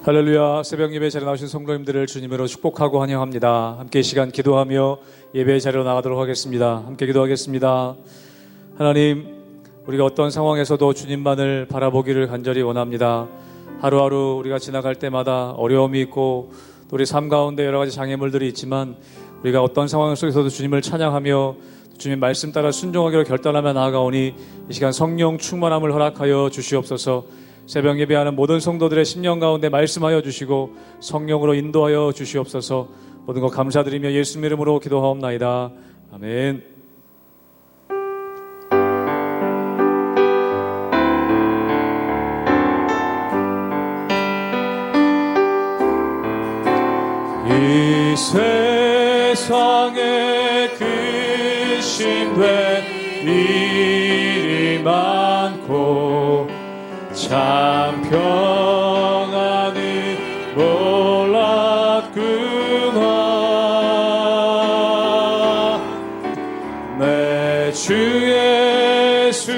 할렐루야. 새벽 예배 자리에 나오신 성도님들을 주님으로 축복하고 환영합니다. 함께 이 시간 기도하며 예배 자리로 나가도록 하겠습니다. 함께 기도하겠습니다. 하나님, 우리가 어떤 상황에서도 주님만을 바라보기를 간절히 원합니다. 하루하루 우리가 지나갈 때마다 어려움이 있고 또 우리 삶 가운데 여러 가지 장애물들이 있지만 우리가 어떤 상황 속에서도 주님을 찬양하며 주님 말씀 따라 순종하기로 결단하며 나아가오니 이 시간 성령 충만함을 허락하여 주시옵소서. 새벽 예배하는 모든 성도들의 심령 가운데 말씀하여 주시고 성령으로 인도하여 주시옵소서. 모든 것 감사드리며 예수님 이름으로 기도하옵나이다. 아멘. 이 세상에 크신 되 일이 많고 참 평안을 몰랐구나. 내 주 예수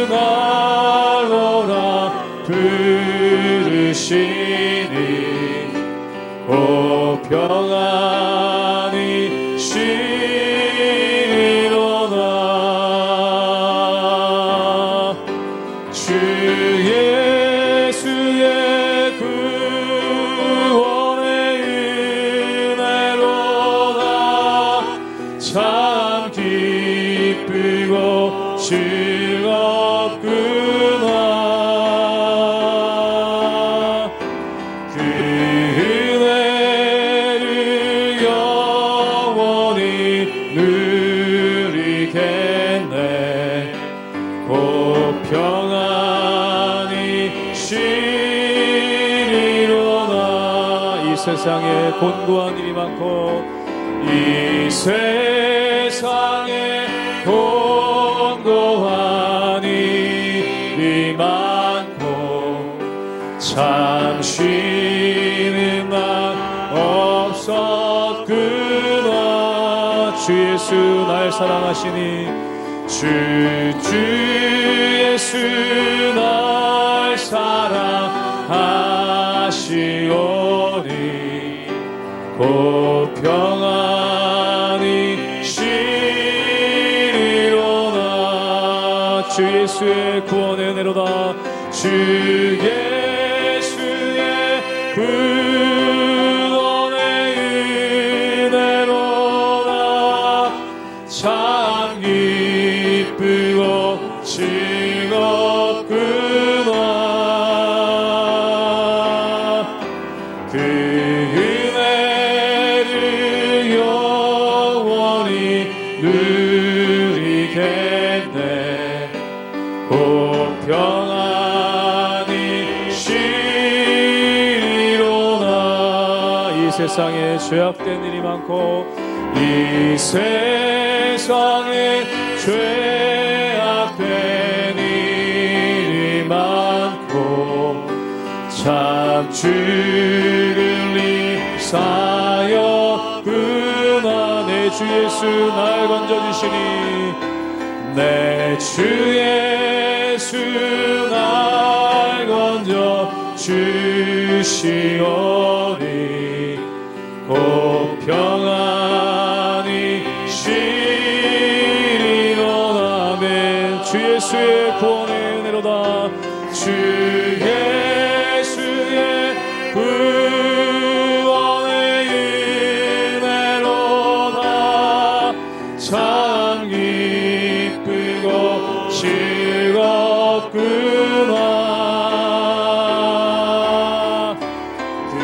나로라 부르시니 오 평안이 쉬리로다. 주 예수의 구원의 은혜로다. 참 기쁘고 즐겁구나. 그 은혜를 영원히 누리겠네. 곧 평안히 쉬리로다. 이 세상에 곤고한 일이 많고 이 세상에 곤고한 일이 많고 참 쉬는 날 없었구나. 주 예수 날 사랑하시니 주 예수 날 사랑하시오니 곧 평안히 쉬리로다. 주 예수의 구원의 은혜로다. 주 예수의 구원의 은혜로다. 참 기쁘고 즐겁구나. 그 은혜를 영원히 누리겠네. 곧 평안히 쉬리로다. 이 세상에 죄악된 일이 많고 이 세상에 죄악된 일이 많고 참 주를 입사였구나. 내 주 예수 날 건져주시니 내 주 예수 날 건져주시오니 곧 평안히 쉬리로다. 아멘. 주 예수의 구원의 은혜로다. 주 예수의 구원의 은혜로다. 참 기쁘고 즐겁구나. 그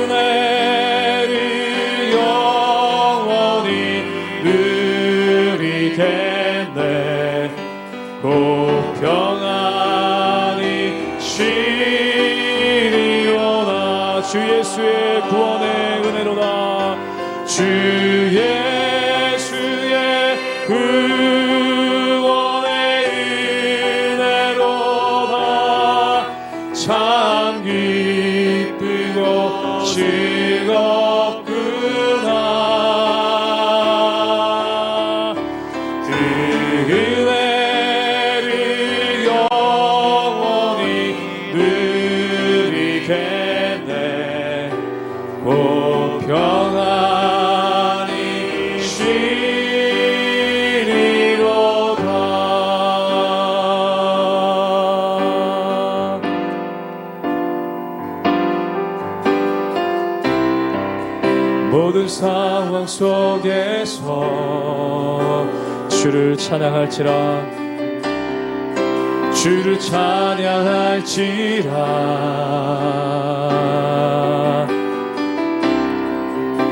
은혜를 영원히 누리겠네. 곧 평안히 쉬리로다. 주 예수의 구원의 은혜로다. 주 예수의 구원의 은혜로다. 참 기쁘고 즐겁구나. 속에서 주를 찬양할지라 주를 찬양할지라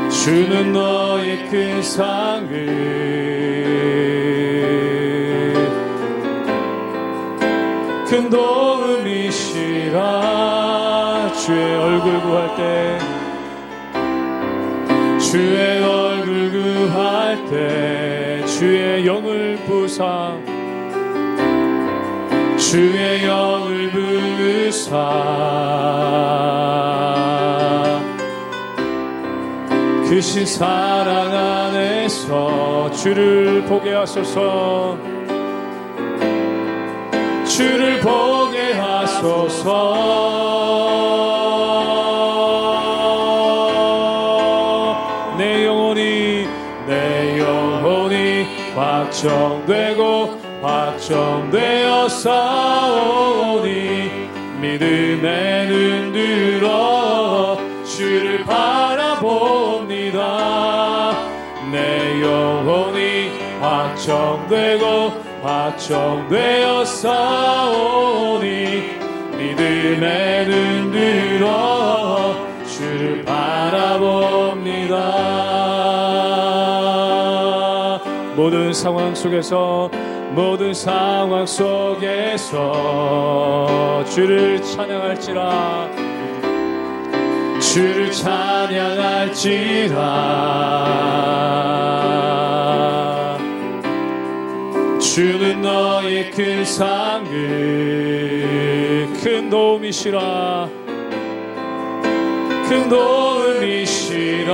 주는 너의 큰 상을 큰 도움이시라 주의 얼굴 구할 때 주의 얼굴 구할 때 주의 영을 부사 주의 영을 부으사 크신 사랑 안에서 주를 보게 하소서 주를 보게 하소서 내 영혼이 확정되고 확정되어 싸우니 믿음에 눈 들어 주를 바라봅니다 내 영혼이 확정되고 확정되어 싸우니 믿음에 눈 들어 주를 바라봅니다 모든 상황 속에서 주를 찬양할지라 주를 찬양할지라 주는 너의 큰 상을 큰 도움이시라 큰 도움이시라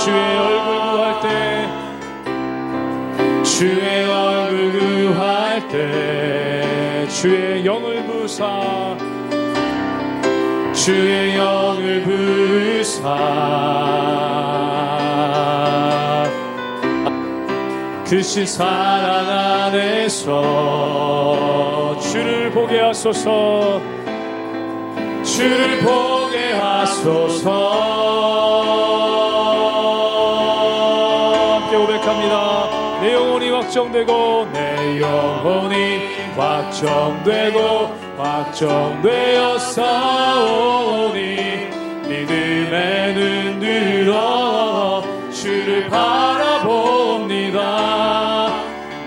주의 얼굴 구할 때 주의 얼굴 구할 때 주의 영을 부사 주의 영을 부으사 크신 사랑 안에서 주를 보게 하소서 주를 보게 하소서 함께 고백합니다 내 영혼이 확정되고 내 영혼이 확정되고 확정되어 싸우니 믿음에 눈 들어 주를 바라봅니다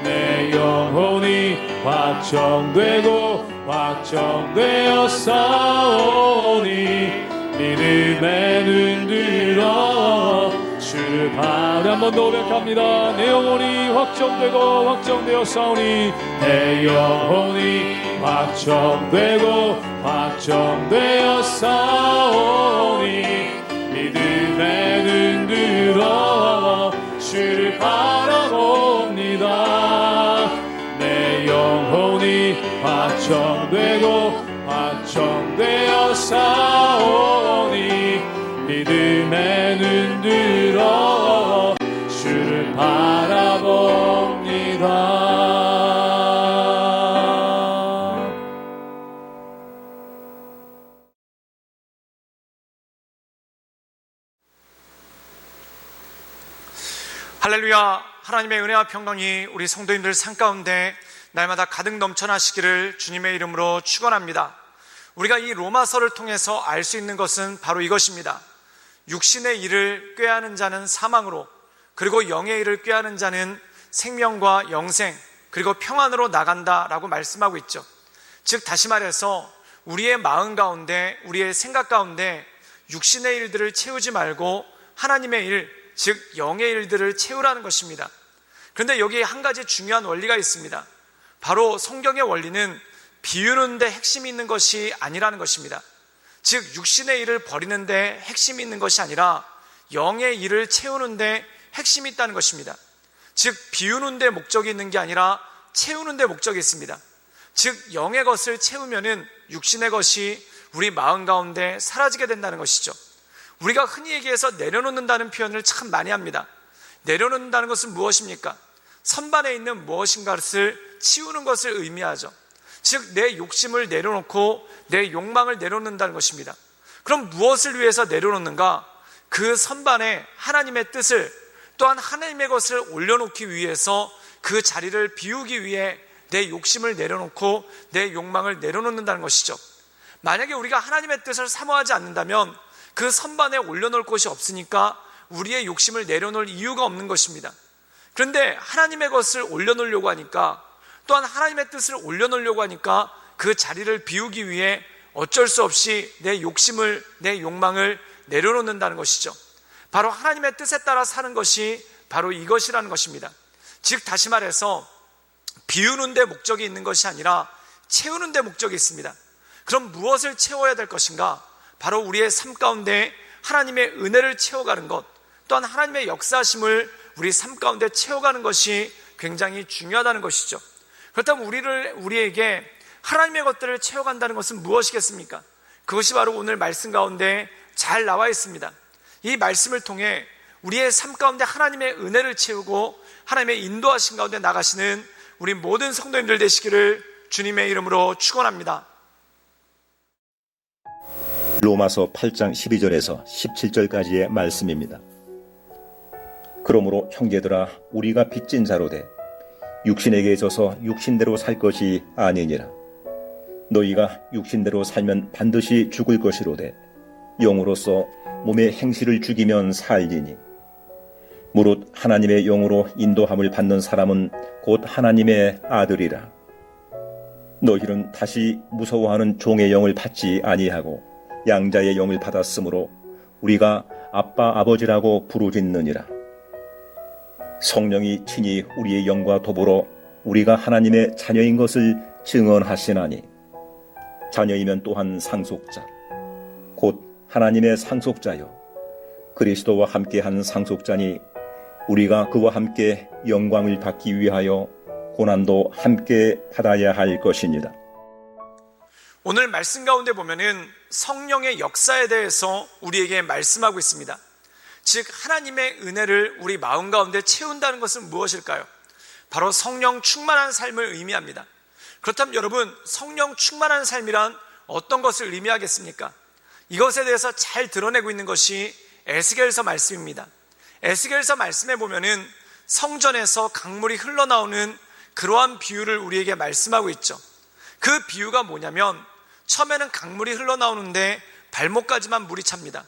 내 영혼이 확정되고 확정되어 싸우니 믿음에 눈 들어 주를 한 번 더 고백합니다 내 영혼이 확정되고 확정되어 싸우니 내 영혼이 확정되고 확정되어 싸우니 믿음에 눈 들어 주를 바라봅니다 내 영혼이 확정되고 확정되어 싸우니 믿음에 눈 들어 주를 바라봅니다 할렐루야 하나님의 은혜와 평강이 우리 성도님들 삶 가운데 날마다 가득 넘쳐나시기를 주님의 이름으로 축원합니다. 우리가 이 로마서를 통해서 알 수 있는 것은 바로 이것입니다. 육신의 일을 꾀하는 자는 사망으로 그리고 영의 일을 꾀하는 자는 생명과 영생 그리고 평안으로 나간다라고 말씀하고 있죠. 즉 다시 말해서 우리의 마음 가운데 우리의 생각 가운데 육신의 일들을 채우지 말고 하나님의 일 즉 영의 일들을 채우라는 것입니다. 그런데 여기에 한 가지 중요한 원리가 있습니다. 바로 성경의 원리는 비우는 데 핵심이 있는 것이 아니라는 것입니다. 즉 육신의 일을 버리는 데 핵심이 있는 것이 아니라 영의 일을 채우는 데 핵심이 있다는 것입니다. 즉 비우는 데 목적이 있는 게 아니라 채우는 데 목적이 있습니다. 즉 영의 것을 채우면은 육신의 것이 우리 마음 가운데 사라지게 된다는 것이죠. 우리가 흔히 얘기해서 내려놓는다는 표현을 참 많이 합니다. 내려놓는다는 것은 무엇입니까? 선반에 있는 무엇인가를 치우는 것을 의미하죠. 즉 내 욕심을 내려놓고 내 욕망을 내려놓는다는 것입니다. 그럼 무엇을 위해서 내려놓는가? 그 선반에 하나님의 뜻을 또한 하나님의 것을 올려놓기 위해서 그 자리를 비우기 위해 내 욕심을 내려놓고 내 욕망을 내려놓는다는 것이죠. 만약에 우리가 하나님의 뜻을 사모하지 않는다면 그 선반에 올려놓을 곳이 없으니까 우리의 욕심을 내려놓을 이유가 없는 것입니다. 그런데 하나님의 것을 올려놓으려고 하니까, 또한 하나님의 뜻을 올려놓으려고 하니까 그 자리를 비우기 위해 어쩔 수 없이 내 욕심을, 내 욕망을 내려놓는다는 것이죠. 바로 하나님의 뜻에 따라 사는 것이 바로 이것이라는 것입니다. 즉 다시 말해서 비우는 데 목적이 있는 것이 아니라 채우는 데 목적이 있습니다. 그럼 무엇을 채워야 될 것인가? 바로 우리의 삶 가운데 하나님의 은혜를 채워가는 것, 또한 하나님의 역사심을 우리 삶 가운데 채워가는 것이 굉장히 중요하다는 것이죠. 그렇다면 우리에게 하나님의 것들을 채워간다는 것은 무엇이겠습니까? 그것이 바로 오늘 말씀 가운데 잘 나와 있습니다. 이 말씀을 통해 우리의 삶 가운데 하나님의 은혜를 채우고 하나님의 인도하신 가운데 나가시는 우리 모든 성도님들 되시기를 주님의 이름으로 축원합니다. 로마서 8장 12절에서 17절까지의 말씀입니다. 그러므로 형제들아, 우리가 빚진 자로 돼 육신에게 있어서 육신대로 살 것이 아니니라. 너희가 육신대로 살면 반드시 죽을 것이로되 영으로서 몸의 행실을 죽이면 살리니, 무릇 하나님의 영으로 인도함을 받는 사람은 곧 하나님의 아들이라. 너희는 다시 무서워하는 종의 영을 받지 아니하고 양자의 영을 받았으므로 우리가 아빠 아버지라고 부르짖느니라. 성령이 친히 우리의 영과 더불어 우리가 하나님의 자녀인 것을 증언하시나니, 자녀이면 또한 상속자 곧 하나님의 상속자요 그리스도와 함께한 상속자니, 우리가 그와 함께 영광을 받기 위하여 고난도 함께 받아야 할 것입니다. 오늘 말씀 가운데 보면은 성령의 역사에 대해서 우리에게 말씀하고 있습니다. 즉 하나님의 은혜를 우리 마음 가운데 채운다는 것은 무엇일까요? 바로 성령 충만한 삶을 의미합니다. 그렇다면 여러분, 성령 충만한 삶이란 어떤 것을 의미하겠습니까? 이것에 대해서 잘 드러내고 있는 것이 에스겔서 말씀입니다. 에스겔서 말씀에 보면은 성전에서 강물이 흘러나오는 그러한 비유를 우리에게 말씀하고 있죠. 그 비유가 뭐냐면, 처음에는 강물이 흘러나오는데 발목까지만 물이 찹니다.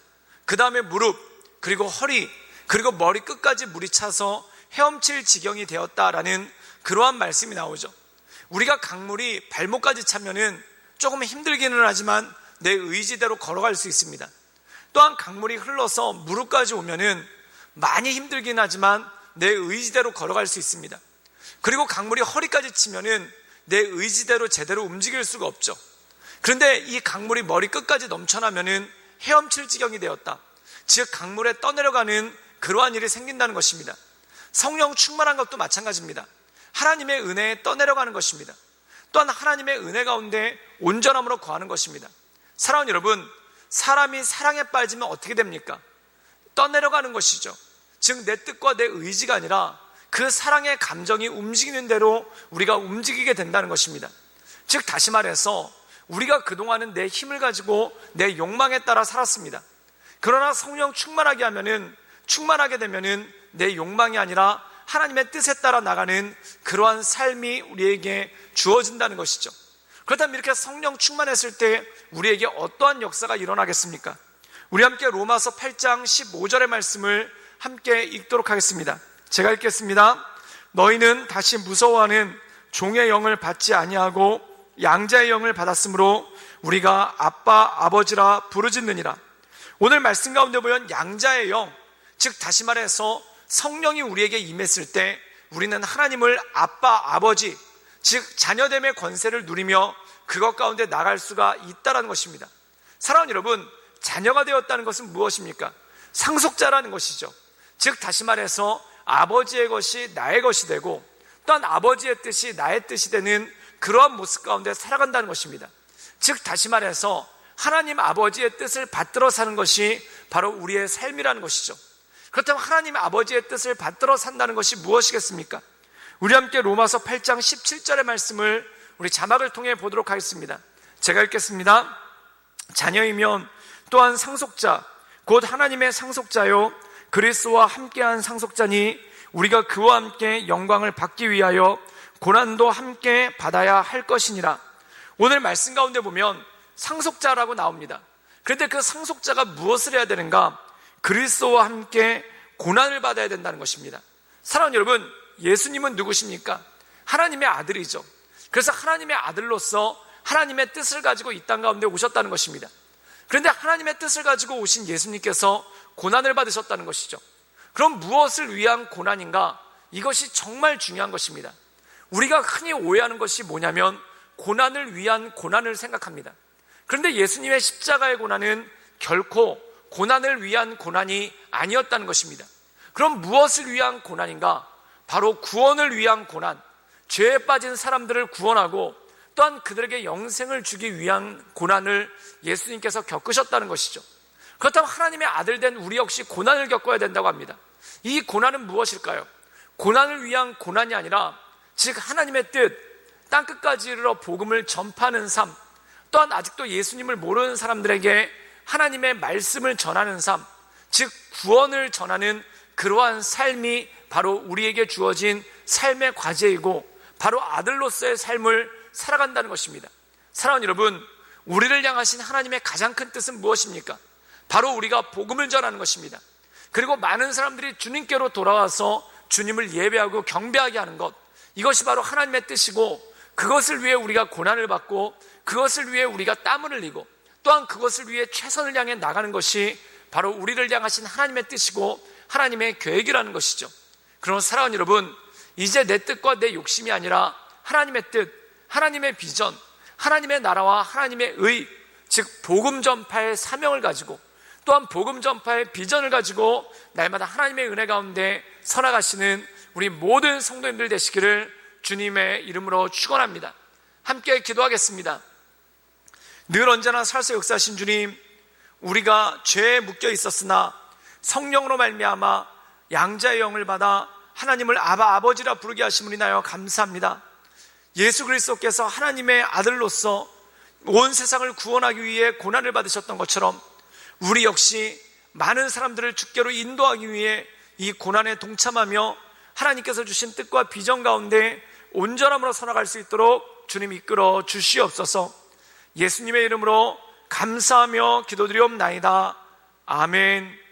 그 다음에 무릎, 그리고 허리, 그리고 머리 끝까지 물이 차서 헤엄칠 지경이 되었다라는 그러한 말씀이 나오죠. 우리가 강물이 발목까지 차면은 조금 힘들기는 하지만 내 의지대로 걸어갈 수 있습니다. 또한 강물이 흘러서 무릎까지 오면은 많이 힘들긴 하지만 내 의지대로 걸어갈 수 있습니다. 그리고 강물이 허리까지 치면은 내 의지대로 제대로 움직일 수가 없죠. 그런데 이 강물이 머리 끝까지 넘쳐나면은 헤엄칠 지경이 되었다. 즉 강물에 떠내려가는 그러한 일이 생긴다는 것입니다. 성령 충만한 것도 마찬가지입니다. 하나님의 은혜에 떠내려가는 것입니다. 또한 하나님의 은혜 가운데 온전함으로 거하는 것입니다. 사랑하는 여러분, 사람이 사랑에 빠지면 어떻게 됩니까? 떠내려가는 것이죠. 즉 내 뜻과 내 의지가 아니라 그 사랑의 감정이 움직이는 대로 우리가 움직이게 된다는 것입니다. 즉 다시 말해서 우리가 그동안은 내 힘을 가지고 내 욕망에 따라 살았습니다. 그러나 성령 충만하게 되면은 내 욕망이 아니라 하나님의 뜻에 따라 나가는 그러한 삶이 우리에게 주어진다는 것이죠. 그렇다면 이렇게 성령 충만했을 때 우리에게 어떠한 역사가 일어나겠습니까? 우리 함께 로마서 8장 15절의 말씀을 함께 읽도록 하겠습니다. 제가 읽겠습니다. 너희는 다시 무서워하는 종의 영을 받지 아니하고 양자의 영을 받았으므로 우리가 아빠 아버지라 부르짖느니라. 오늘 말씀 가운데 보면 양자의 영, 즉 다시 말해서 성령이 우리에게 임했을 때 우리는 하나님을 아빠 아버지, 즉 자녀됨의 권세를 누리며 그것 가운데 나갈 수가 있다는 것입니다. 사랑하는 여러분, 자녀가 되었다는 것은 무엇입니까? 상속자라는 것이죠. 즉 다시 말해서 아버지의 것이 나의 것이 되고 또한 아버지의 뜻이 나의 뜻이 되는 그러한 모습 가운데 살아간다는 것입니다. 즉 다시 말해서 하나님 아버지의 뜻을 받들어 사는 것이 바로 우리의 삶이라는 것이죠. 그렇다면 하나님 아버지의 뜻을 받들어 산다는 것이 무엇이겠습니까? 우리 함께 로마서 8장 17절의 말씀을 우리 자막을 통해 보도록 하겠습니다. 제가 읽겠습니다. 자녀이면 또한 상속자 곧 하나님의 상속자요 그리스도와 함께한 상속자니 우리가 그와 함께 영광을 받기 위하여 고난도 함께 받아야 할 것이니라. 오늘 말씀 가운데 보면 상속자라고 나옵니다. 그런데 그 상속자가 무엇을 해야 되는가? 그리스도와 함께 고난을 받아야 된다는 것입니다. 사랑하는 여러분, 예수님은 누구십니까? 하나님의 아들이죠. 그래서 하나님의 아들로서 하나님의 뜻을 가지고 이 땅 가운데 오셨다는 것입니다. 그런데 하나님의 뜻을 가지고 오신 예수님께서 고난을 받으셨다는 것이죠. 그럼 무엇을 위한 고난인가? 이것이 정말 중요한 것입니다. 우리가 흔히 오해하는 것이 뭐냐면 고난을 위한 고난을 생각합니다. 그런데 예수님의 십자가의 고난은 결코 고난을 위한 고난이 아니었다는 것입니다. 그럼 무엇을 위한 고난인가? 바로 구원을 위한 고난, 죄에 빠진 사람들을 구원하고 또한 그들에게 영생을 주기 위한 고난을 예수님께서 겪으셨다는 것이죠. 그렇다면 하나님의 아들 된 우리 역시 고난을 겪어야 된다고 합니다. 이 고난은 무엇일까요? 고난을 위한 고난이 아니라 즉 하나님의 뜻, 땅끝까지 이르러 복음을 전파하는 삶, 또한 아직도 예수님을 모르는 사람들에게 하나님의 말씀을 전하는 삶, 즉 구원을 전하는 그러한 삶이 바로 우리에게 주어진 삶의 과제이고 바로 아들로서의 삶을 살아간다는 것입니다. 사랑하는 여러분, 우리를 향하신 하나님의 가장 큰 뜻은 무엇입니까? 바로 우리가 복음을 전하는 것입니다. 그리고 많은 사람들이 주님께로 돌아와서 주님을 예배하고 경배하게 하는 것, 이것이 바로 하나님의 뜻이고 그것을 위해 우리가 고난을 받고 그것을 위해 우리가 땀을 흘리고 또한 그것을 위해 최선을 향해 나가는 것이 바로 우리를 향하신 하나님의 뜻이고 하나님의 계획이라는 것이죠. 그러나 사랑하는 여러분, 이제 내 뜻과 내 욕심이 아니라 하나님의 뜻, 하나님의 비전, 하나님의 나라와 하나님의 의, 즉 복음 전파의 사명을 가지고 또한 복음 전파의 비전을 가지고 날마다 하나님의 은혜 가운데 서나가시는 우리 모든 성도님들 되시기를 주님의 이름으로 축원합니다. 함께 기도하겠습니다. 늘 언제나 살아서 역사하신 주님, 우리가 죄에 묶여 있었으나 성령으로 말미암아 양자의 영을 받아 하나님을 아버지라 부르게 하심을 인하여 감사합니다. 예수 그리스도께서 하나님의 아들로서 온 세상을 구원하기 위해 고난을 받으셨던 것처럼 우리 역시 많은 사람들을 주께로 인도하기 위해 이 고난에 동참하며 하나님께서 주신 뜻과 비전 가운데 온전함으로 살아갈 수 있도록 주님 이끌어 주시옵소서. 예수님의 이름으로 감사하며 기도드리옵나이다. 아멘.